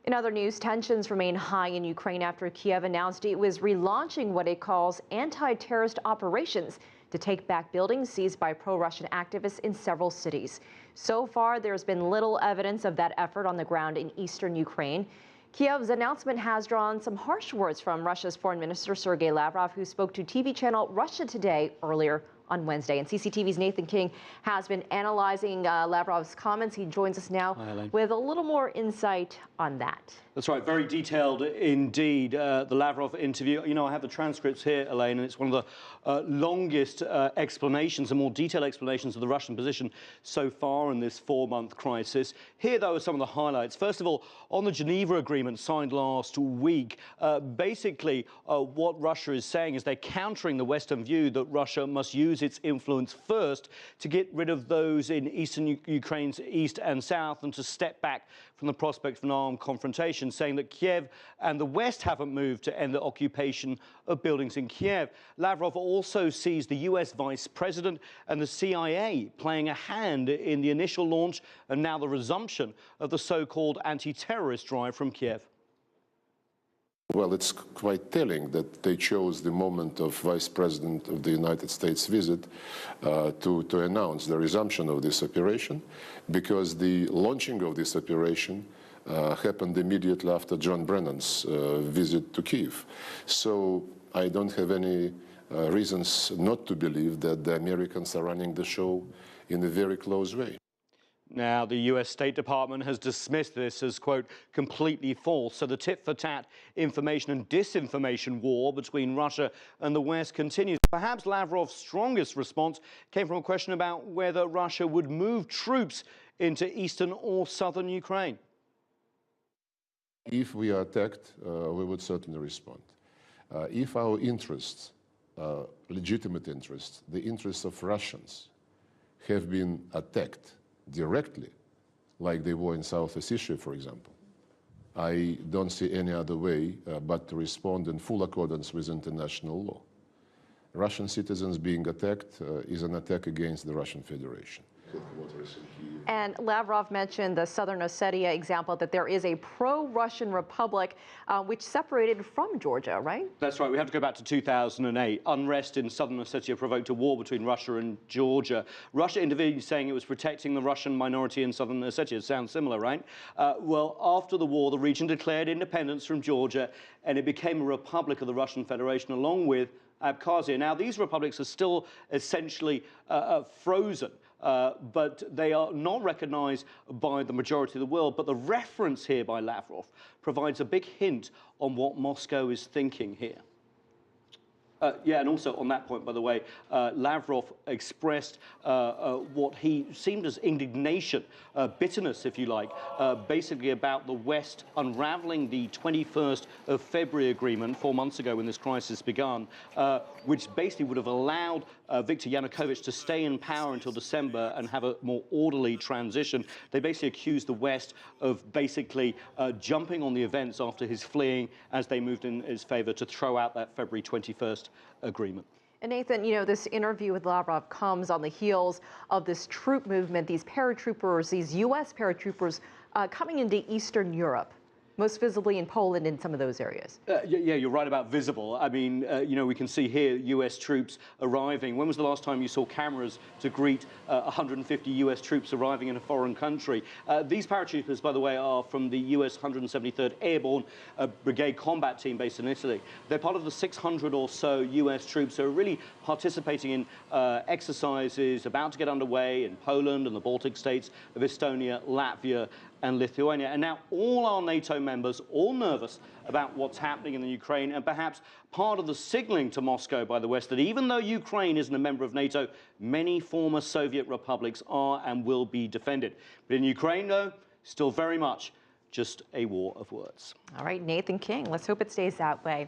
In other news, tensions remain high in Ukraine after Kiev announced it was relaunching what it calls anti-terrorist operations to take back buildings seized by pro-Russian activists in several cities. So far, there's been little evidence of that effort on the ground in eastern Ukraine. Kiev's announcement has drawn some harsh words from Russia's Foreign Minister Sergei Lavrov, who spoke to TV channel Russia Today earlier on Wednesday. And CCTV's Nathan King has been analyzing Lavrov's comments. He joins us now with a little more insight on that. That's right, very detailed indeed, the Lavrov interview. You know, I have the transcripts here, Elaine, and it's one of the longest explanations and more detailed explanations of the Russian position so far in this 4-month crisis. Here, though, are some of the highlights. First of all, on the Geneva Agreement signed last week, basically what Russia is saying is they're countering the Western view that Russia must use its influence first to get rid of those in eastern Ukraine's east and south and to step back from the prospect of an armed confrontation, saying that Kiev and the West haven't moved to end the occupation of buildings in Kiev. Lavrov also sees the US Vice President and the CIA playing a hand in the initial launch and now the resumption of the so-called anti-terrorist drive from Kiev. Well, it's quite telling that they chose the moment of Vice President of the United States visit to announce the resumption of this operation, because the launching of this operation happened immediately after John Brennan's visit to Kiev. So I don't have any reasons not to believe that the Americans are running the show in a very close way. Now, the US State Department has dismissed this as, quote, completely false. So the tit-for-tat information and disinformation war between Russia and the West continues. Perhaps Lavrov's strongest response came from a question about whether Russia would move troops into eastern or southern Ukraine. If we are attacked, we would certainly respond. If our interests, legitimate interests, the interests of Russians, have been attacked directly, like they were in South Ossetia, for example, I don't see any other way but to respond in full accordance with international law. Russian citizens being attacked is an attack against the Russian Federation. And Lavrov mentioned the Southern Ossetia example, that there is a pro-Russian republic which separated from Georgia, right? That's right. We have to go back to 2008. Unrest in Southern Ossetia provoked a war between Russia and Georgia. Russia intervened, saying it was protecting the Russian minority in Southern Ossetia. Sounds similar, right? Well, after the war, the region declared independence from Georgia, and it became a republic of the Russian Federation, along with Abkhazia. Now, these republics are still essentially frozen. But they are not recognized by the majority of the world. But the reference here by Lavrov provides a big hint on what Moscow is thinking here. Yeah, and also on that point, by the way, Lavrov expressed what he seemed as indignation, bitterness, if you like, basically about the West unraveling the 21st of February agreement 4 months ago when this crisis began, which basically would have allowed Viktor Yanukovych to stay in power until December and have a more orderly transition. They basically accused the West of basically jumping on the events after his fleeing as they moved in his favor to throw out that February 21st agreement. And Nathan, you know, this interview with Lavrov comes on the heels of this troop movement, these paratroopers, these U.S. paratroopers coming into Eastern Europe, most visibly in Poland in some of those areas. Yeah, you're right about visible. I mean, you know, we can see here U.S. troops arriving. When was the last time you saw cameras to greet 150 U.S. troops arriving in a foreign country? These paratroopers, by the way, are from the U.S. 173rd Airborne Brigade Combat Team based in Italy. They're part of the 600 or so U.S. troops who are really participating in exercises about to get underway in Poland and the Baltic states of Estonia, Latvia, and Lithuania. And now all our NATO members, all nervous about what's happening in the Ukraine, and perhaps part of the signaling to Moscow by the West that even though Ukraine isn't a member of NATO, many former Soviet republics are and will be defended. But in Ukraine, though, still very much just a war of words. All right, Nathan King, let's hope it stays that way.